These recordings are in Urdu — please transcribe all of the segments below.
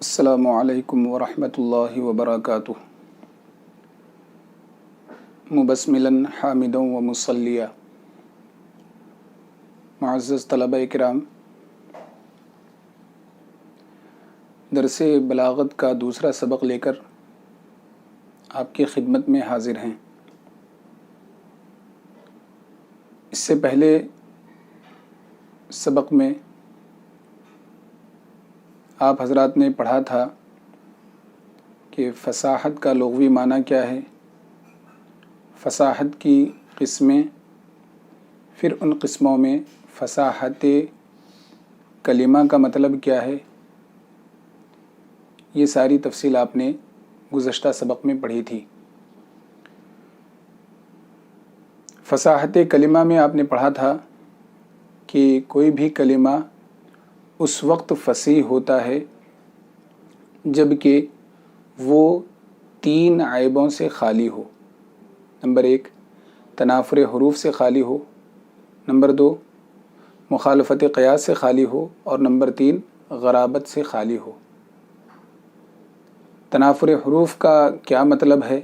السلام علیکم ورحمۃ اللہ وبرکاتہ۔ مبسملاً حامداً و مصلیاً۔ معزز طلبہ کرام، درس بلاغت کا دوسرا سبق لے کر آپ کی خدمت میں حاضر ہیں۔ اس سے پہلے سبق میں آپ حضرات نے پڑھا تھا کہ فصاحت کا لغوی معنی کیا ہے، فصاحت کی قسمیں، پھر ان قسموں میں فصاحت کلمہ کا مطلب کیا ہے، یہ ساری تفصیل آپ نے گزشتہ سبق میں پڑھی تھی۔ فصاحت کلمہ میں آپ نے پڑھا تھا کہ کوئی بھی کلمہ اس وقت فصیح ہوتا ہے جب کہ وہ 3 عیبوں سے خالی ہو۔ نمبر 1، تنافر حروف سے خالی ہو، نمبر 2، مخالفت قیاس سے خالی ہو، اور نمبر 3، غرابت سے خالی ہو۔ تنافر حروف کا کیا مطلب ہے،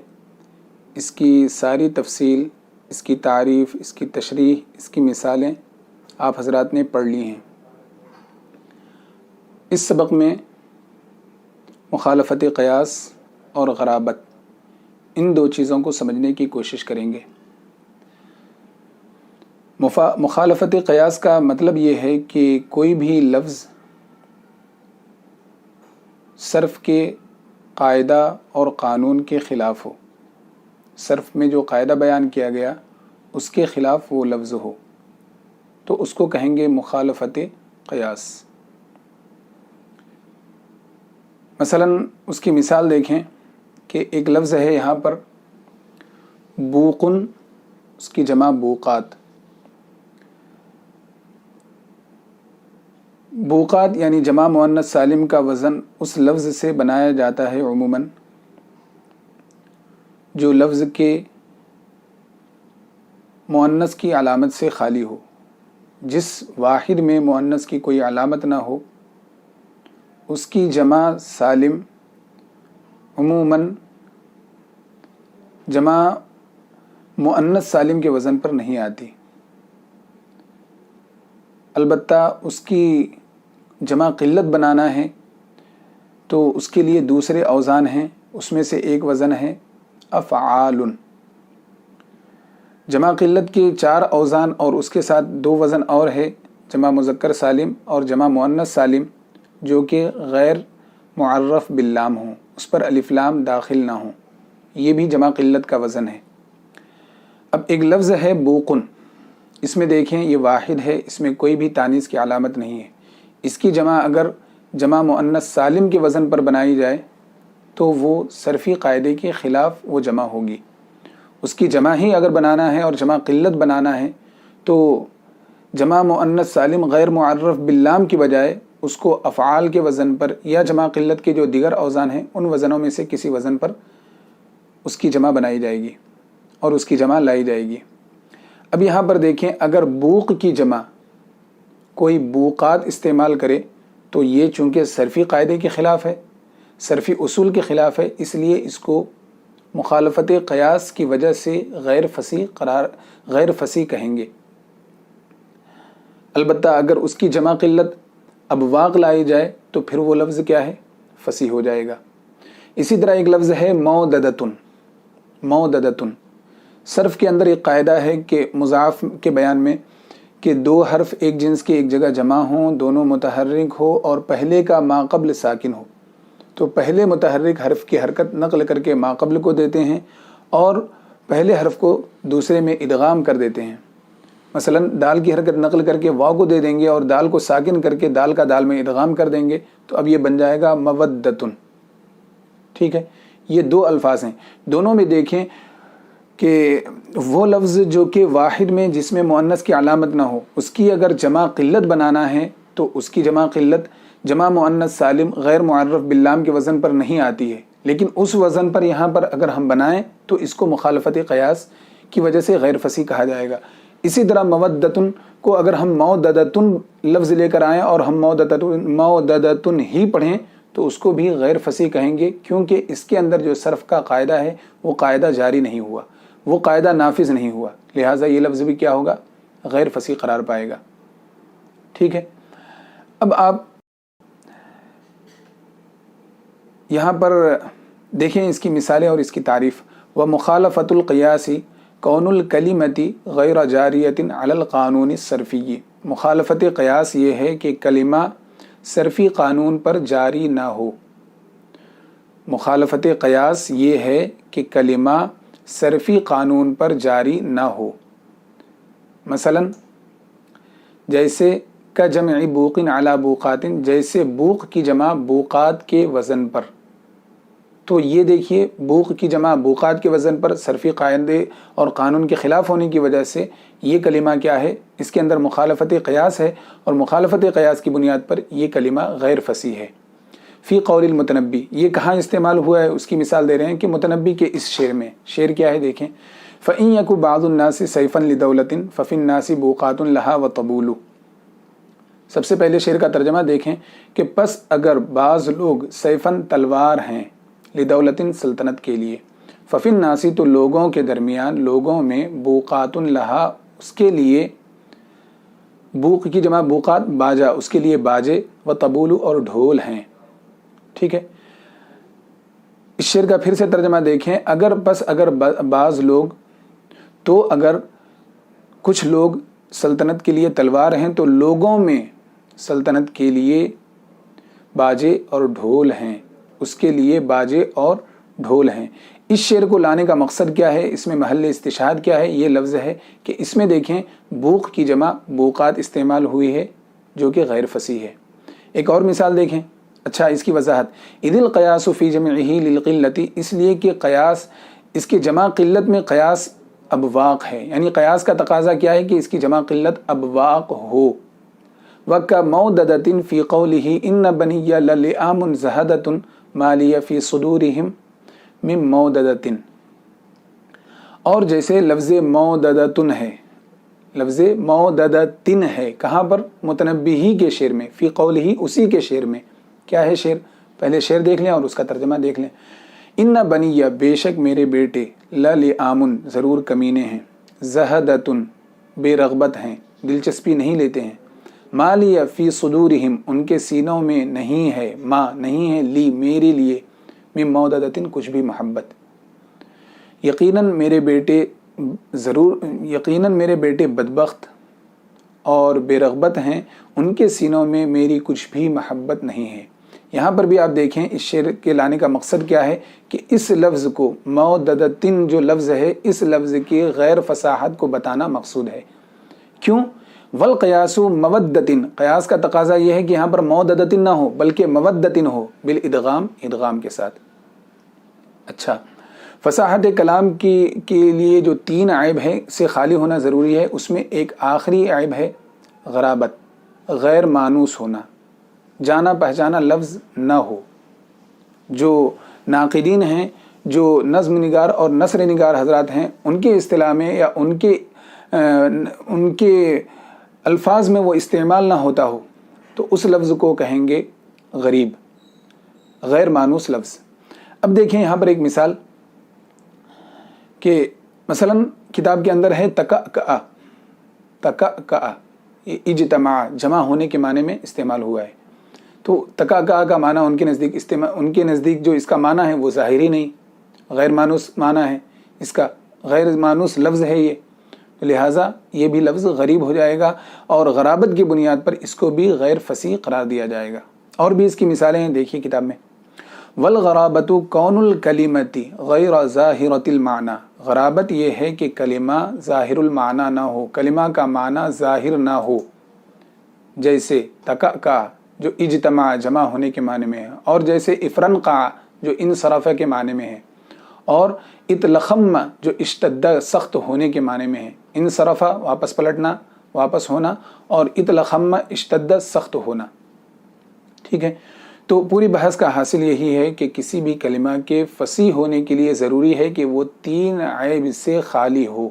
اس کی ساری تفصیل، اس کی تعریف، اس کی تشریح، اس کی مثالیں آپ حضرات نے پڑھ لی ہیں۔ اس سبق میں مخالفت قیاس اور غرابت، ان 2 چیزوں کو سمجھنے کی کوشش کریں گے۔ مخالفت قیاس کا مطلب یہ ہے کہ کوئی بھی لفظ صرف کے قاعدہ اور قانون کے خلاف ہو، صرف میں جو قاعدہ بیان کیا گیا اس کے خلاف وہ لفظ ہو تو اس کو کہیں گے مخالفت قیاس۔ مثلا اس کی مثال دیکھیں کہ ایک لفظ ہے یہاں پر بوقن، اس کی جمع بوقات۔ بوقات یعنی جمع مؤنث سالم کا وزن اس لفظ سے بنایا جاتا ہے عموماً جو لفظ کے مؤنث کی علامت سے خالی ہو۔ جس واحد میں مؤنث کی کوئی علامت نہ ہو اس کی جمع سالم عموماً جمع مؤنث سالم کے وزن پر نہیں آتی، البتہ اس کی جمع قلت بنانا ہے تو اس کے لیے دوسرے اوزان ہیں، اس میں سے ایک وزن ہے افعال۔ جمع قلت کے 4 اوزان اور اس کے ساتھ 2 وزن اور ہے، جمع مذکر سالم اور جمع مؤنث سالم، جو کہ غیر معرف باللام ہوں، اس پر الف لام داخل نہ ہوں، یہ بھی جمع قلت کا وزن ہے۔ اب ایک لفظ ہے بوقن، اس میں دیکھیں یہ واحد ہے، اس میں کوئی بھی تانیث کی علامت نہیں ہے۔ اس کی جمع اگر جمع مؤنث سالم کے وزن پر بنائی جائے تو وہ صرفی قاعدے کے خلاف وہ جمع ہوگی۔ اس کی جمع ہی اگر بنانا ہے اور جمع قلت بنانا ہے تو جمع مؤنث سالم غیر معرف باللام کی بجائے اس کو افعال کے وزن پر یا جمع قلت کے جو دیگر اوزان ہیں ان وزنوں میں سے کسی وزن پر اس کی جمع بنائی جائے گی اور اس کی جمع لائی جائے گی۔ اب یہاں پر دیکھیں اگر بوق کی جمع کوئی بوقات استعمال کرے تو یہ چونکہ صرفی قاعدے کے خلاف ہے، صرفی اصول کے خلاف ہے، اس لیے اس کو مخالفت قیاس کی وجہ سے غیر فصیح کہیں گے۔ البتہ اگر اس کی جمع قلت ابواق لائی جائے تو پھر وہ لفظ کیا ہے، فصیح ہو جائے گا۔ اسی طرح ایک لفظ ہے موددتن۔ موددتن صرف کے اندر ایک قاعدہ ہے کہ مضاعف کے بیان میں کہ 2 حرف ایک جنس کے ایک جگہ جمع ہوں، دونوں متحرک ہو اور پہلے کا ما قبل ساکن ہو تو پہلے متحرک حرف کی حرکت نقل کر کے ما قبل کو دیتے ہیں اور پہلے حرف کو دوسرے میں ادغام کر دیتے ہیں۔ مثلا دال کی حرکت نقل کر کے واو کو دے دیں گے اور دال کو ساکن کر کے دال کا دال میں ادغام کر دیں گے تو اب یہ بن جائے گا مودتن۔ ٹھیک ہے، یہ 2 الفاظ ہیں، دونوں میں دیکھیں کہ وہ لفظ جو کہ واحد میں جس میں مؤنث کی علامت نہ ہو اس کی اگر جمع قلت بنانا ہے تو اس کی جمع قلت جمع مؤنث سالم غیر معرف باللام کے وزن پر نہیں آتی ہے، لیکن اس وزن پر یہاں پر اگر ہم بنائیں تو اس کو مخالفت قیاس کی وجہ سے غیر فصیح کہا جائے گا۔ اسی طرح مودتن کو اگر ہم موددتن لفظ لے کر آئیں اور ہم موددتن ہی پڑھیں تو اس کو بھی غیر فصیح کہیں گے، کیونکہ اس کے اندر جو صرف کا قاعدہ ہے وہ قاعدہ جاری نہیں ہوا، وہ قاعدہ نافذ نہیں ہوا، لہٰذا یہ لفظ بھی کیا ہوگا؟ غیر فصیح قرار پائے گا۔ ٹھیک ہے، اب آپ یہاں پر دیکھیں اس کی مثالیں اور اس کی تعریف۔ وَمُخَالَفَةُ الْقِيَاسِ کون الکلمتی غیر جاریۃ علی القانون الصرفی، مخالفت قیاس یہ ہے کہ کلمہ صرفی قانون پر جاری نہ ہو۔ مخالفت قیاس یہ ہے کہ کلمہ صرفی قانون پر جاری نہ ہو، مثلا جیسے کجمع بوق علی بوقات، جیسے بوق کی جمع بوقات کے وزن پر۔ تو یہ دیکھیے بوق کی جمع بوقات کے وزن پر صرفی قاعدے اور قانون کے خلاف ہونے کی وجہ سے یہ کلمہ کیا ہے؟ اس کے اندر مخالفت قیاس ہے، اور مخالفت قیاس کی بنیاد پر یہ کلمہ غیر فصیح ہے۔ فی قول المتنبی، یہ کہاں استعمال ہوا ہے اس کی مثال دے رہے ہیں کہ متنبی کے اس شعر میں۔ شعر کیا ہے دیکھیں، فَإِن يَكُ بَعْضُ النَّاسِ سَيْفًا لِدَوْلَةٍ فَفِي النَّاسِ بُوقَاتٌ لَهَا وَطَبُولُ۔ سب سے پہلے شعر کا ترجمہ دیکھیں کہ پس اگر بعض لوگ سیفن تلوار ہیں، لدولتن سلطنت کے لیے، ففی الناس تو لوگوں کے درمیان، لوگوں میں، بوقات لہا اس کے لیے، بوق کی جمع بوقات باجا، اس کے لیے باجے، و طبول اور ڈھول ہیں۔ ٹھیک ہے، اس شعر کا پھر سے ترجمہ دیکھیں، اگر پس اگر بعض لوگ، تو اگر کچھ لوگ سلطنت کے لیے تلوار ہیں تو لوگوں میں سلطنت کے لیے باجے اور ڈھول ہیں، اس کے لیے باجے اور ڈھول ہیں۔ اس شعر کو لانے کا مقصد کیا ہے، اس میں محل استشہاد کیا ہے؟ یہ لفظ ہے کہ اس میں دیکھیں بوق کی جمع بوقات استعمال ہوئی ہے جو کہ غیر فصیح ہے۔ ایک اور مثال دیکھیں، اچھا اس کی وضاحت، اذ القیاس فی جمعہ للقلۃ، اس لیے کہ قیاس، اس کے جمع قلت میں قیاس ابواق ہے، یعنی قیاس کا تقاضا کیا ہے کہ اس کی جمع قلت ابواق ہو۔ وَكَمَوْدَدَةٍ فِي قَوْلِهِ إِنَّ بَنِيَّ لَلِئَامٌ زَهَدَةٌ مَا لِيَ فِي صُدُورِهِمْ مِن مَوْدَدَةٍ، اور جیسے لفظ موددتن ہے، لفظ موددتن ہے، کہاں پر؟ متنبی ہی کے شعر میں، فی قولہ اسی کے شعر میں۔ کیا ہے شعر؟ پہلے شعر دیکھ لیں اور اس کا ترجمہ دیکھ لیں۔ ان بنیہ بے شک میرے بیٹے، للئام ضرور کمینے ہیں، زہدتن بے رغبت ہیں، دلچسپی نہیں لیتے ہیں، ما لی فی صدورہم ان کے سینوں میں نہیں ہے، ما نہیں ہے، لی میرے لیے، من موددتن کچھ بھی محبت۔ یقیناً میرے بیٹے یقیناً میرے بیٹے بدبخت اور بے رغبت ہیں، ان کے سینوں میں میری کچھ بھی محبت نہیں ہے۔ یہاں پر بھی آپ دیکھیں اس شعر کے لانے کا مقصد کیا ہے کہ اس لفظ کو، موددتن جو لفظ ہے، اس لفظ کی غیر فصاحت کو بتانا مقصود ہے۔ کیوں؟ والقیاس مودتن، قیاس کا تقاضا یہ ہے کہ یہاں پر موددتن نہ ہو بلکہ مودتن ہو، بالادغام، ادغام کے ساتھ۔ اچھا، فصاحت کلام کے لیے جو 3 عیب ہے سے خالی ہونا ضروری ہے، اس میں ایک آخری عیب ہے غرابت، غیر مانوس ہونا، جانا پہچانا لفظ نہ ہو۔ جو ناقدین ہیں، جو نظم نگار اور نثر نگار حضرات ہیں، ان کے اصطلاح میں یا ان کے الفاظ میں وہ استعمال نہ ہوتا ہو تو اس لفظ کو کہیں گے غریب، غیر مانوس لفظ۔ اب دیکھیں یہاں پر ایک مثال کہ مثلا کتاب کے اندر ہے تکأکأ، تکأکأ یہ اجتماع، جمع ہونے کے معنی میں استعمال ہوا ہے۔ تو تکأکأ کا معنی ان کے نزدیک جو اس کا معنی ہے وہ ظاہری نہیں، غیر مانوس معنی ہے، اس کا غیر مانوس لفظ ہے یہ، لہٰذا یہ بھی لفظ غریب ہو جائے گا، اور غرابت کی بنیاد پر اس کو بھی غیر فصیح قرار دیا جائے گا۔ اور بھی اس کی مثالیں ہیں، دیکھیے کتاب میں، والغرابۃ کون الکلمۃ غیر ظاہرۃ المعنی، غرابت یہ ہے کہ کلمہ ظاہر المعنی نہ ہو، کلمہ کا معنی ظاہر نہ ہو، جیسے تکأکأ جو اجتماع جمع ہونے کے معنی میں ہے، اور جیسے افرنقع جو انصرف کے معنی میں ہے، اور اطلخم جو اشتد سخت ہونے کے معنی میں ہے، انصرف واپس پلٹنا، واپس ہونا، اور اطلخم اشتد سخت ہونا۔ ٹھیک ہے، تو پوری بحث کا حاصل یہی ہے کہ کسی بھی کلمہ کے فصیح ہونے کے لیے ضروری ہے کہ وہ 3 عیب سے خالی ہو۔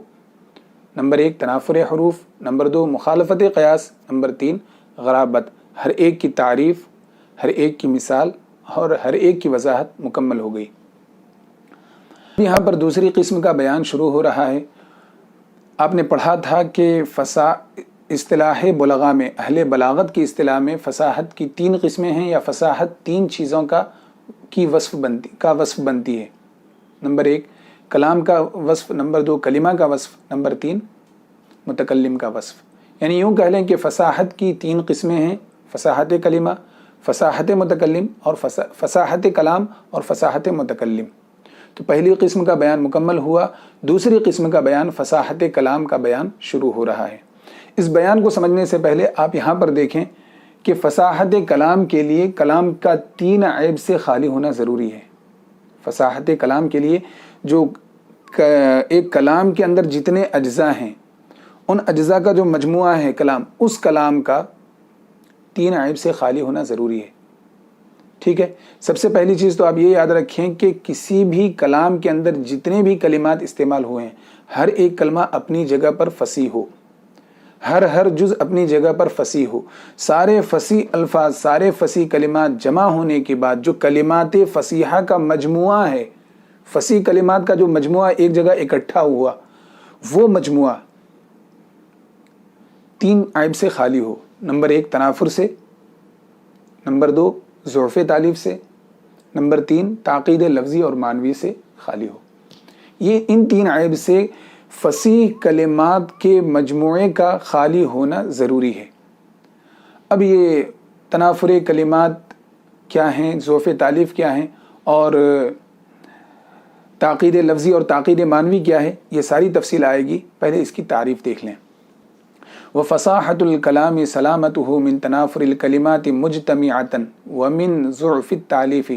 نمبر 1 تنافر حروف، نمبر 2 مخالفت قیاس، نمبر 3 غرابت، ہر ایک کی تعریف، ہر ایک کی مثال اور ہر ایک کی وضاحت مکمل ہو گئی۔ یہاں پر دوسری قسم کا بیان شروع ہو رہا ہے۔ آپ نے پڑھا تھا کہ اصطلاح بلغاء میں، اہل بلاغت کی اصطلاح میں فصاحت کی 3 قسمیں ہیں، یا فصاحت 3 چیزوں کا وصف بنتی ہے۔ نمبر 1 کلام کا وصف، نمبر 2 کلمہ کا وصف، نمبر 3 متکلم کا وصف۔ یعنی یوں کہہ لیں کہ فصاحت کی 3 قسمیں ہیں: فصاحت کلمہ، فصاحت متکلم، اور فصاحت کلام اور فصاحت متکلم۔ تو پہلی قسم کا بیان مکمل ہوا، دوسری قسم کا بیان فصاحت کلام کا بیان شروع ہو رہا ہے۔ اس بیان کو سمجھنے سے پہلے آپ یہاں پر دیکھیں کہ فصاحت کلام کے لیے کلام کا 3 عیب سے خالی ہونا ضروری ہے۔ فصاحت کلام کے لیے جو ایک کلام کے اندر جتنے اجزاء ہیں، ان اجزاء کا جو مجموعہ ہے کلام، اس کلام کا 3 عیب سے خالی ہونا ضروری ہے۔ ٹھیک ہے، سب سے پہلی چیز تو آپ یہ یاد رکھیں کہ کسی بھی کلام کے اندر جتنے بھی کلمات استعمال ہوئے ہیں، ہر ایک کلمہ اپنی جگہ پر فصیح ہو، ہر جز اپنی جگہ پر فصیح ہو۔ سارے فصیح الفاظ، سارے فصیح کلمات جمع ہونے کے بعد جو کلمات فصیحہ کا مجموعہ ہے، فصیح کلمات کا جو مجموعہ ایک جگہ اکٹھا ہوا، وہ مجموعہ 3 عیب سے خالی ہو۔ نمبر 1 تنافر سے، نمبر 2 ضعف تالیف سے، نمبر 3 تعقید لفظی اور معنوی سے خالی ہو۔ یہ ان 3 عیب سے فصیح کلمات کے مجموعے کا خالی ہونا ضروری ہے۔ اب یہ تنافر کلمات کیا ہیں، ضعف تالیف کیا ہیں، اور تعقید لفظی اور تعقید معنوی کیا ہے، یہ ساری تفصیل آئے گی۔ پہلے اس کی تعریف دیکھ لیں۔ وفصاحت الکلام سلامتہ من تنافر الکلمات مجتمعۃ ومن ضعف التالیف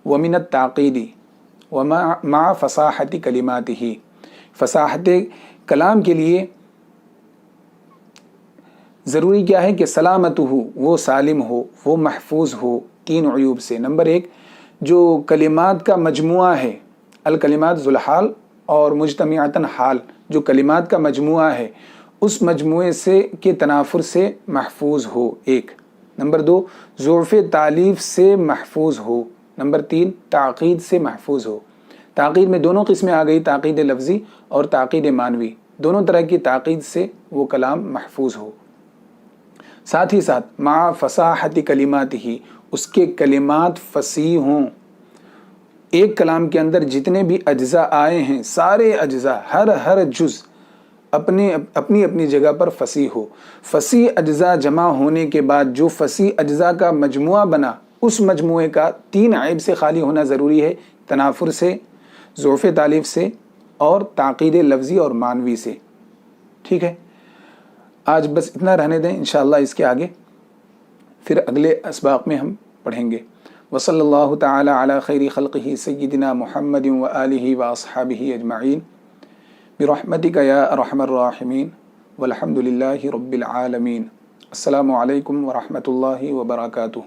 ومن التعقید ومع فصاحت کلماتہ۔ فصاحت کلام کے لیے ضروری کیا ہے کہ سلامت ہو، وہ سالم ہو، وہ محفوظ ہو 3 عیوب سے۔ نمبر 1 جو کلمات کا مجموعہ ہے، الکلمات ذو الحال اور مجتمعۃ حال، جو کلمات کا مجموعہ ہے اس مجموعے سے کے تنافر سے محفوظ ہو 1۔ نمبر 2 ضعف تالیف سے محفوظ ہو۔ نمبر 3 تعقید سے محفوظ ہو۔ تعقید میں دونوں قسمیں آ گئی، تعقید لفظی اور تعقید معنوی، دونوں طرح کی تعقید سے وہ کلام محفوظ ہو۔ ساتھ ہی ساتھ مع فصاحت کلمات ہی، اس کے کلمات فصیح ہوں۔ ایک کلام کے اندر جتنے بھی اجزاء آئے ہیں، سارے اجزاء، ہر جز اپنی جگہ پر فصیح ہو۔ فصیح اجزاء جمع ہونے کے بعد جو فصیح اجزاء کا مجموعہ بنا، اس مجموعے کا 3 عیب سے خالی ہونا ضروری ہے: تنافر سے، ضعف تالیف سے اور تعقید لفظی اور معنوی سے۔ ٹھیک ہے، آج بس اتنا رہنے دیں، انشاءاللہ اس کے آگے پھر اگلے اسباق میں ہم پڑھیں گے۔ وصلی اللہ تعالی علی خیر خلقہ سیدنا محمد وآلہ واصحابہ اجمعین برحمتک یا ارحم الراحمین والحمد للہ رب العالمین۔ السلام علیکم ورحمۃ اللہ وبرکاتہ۔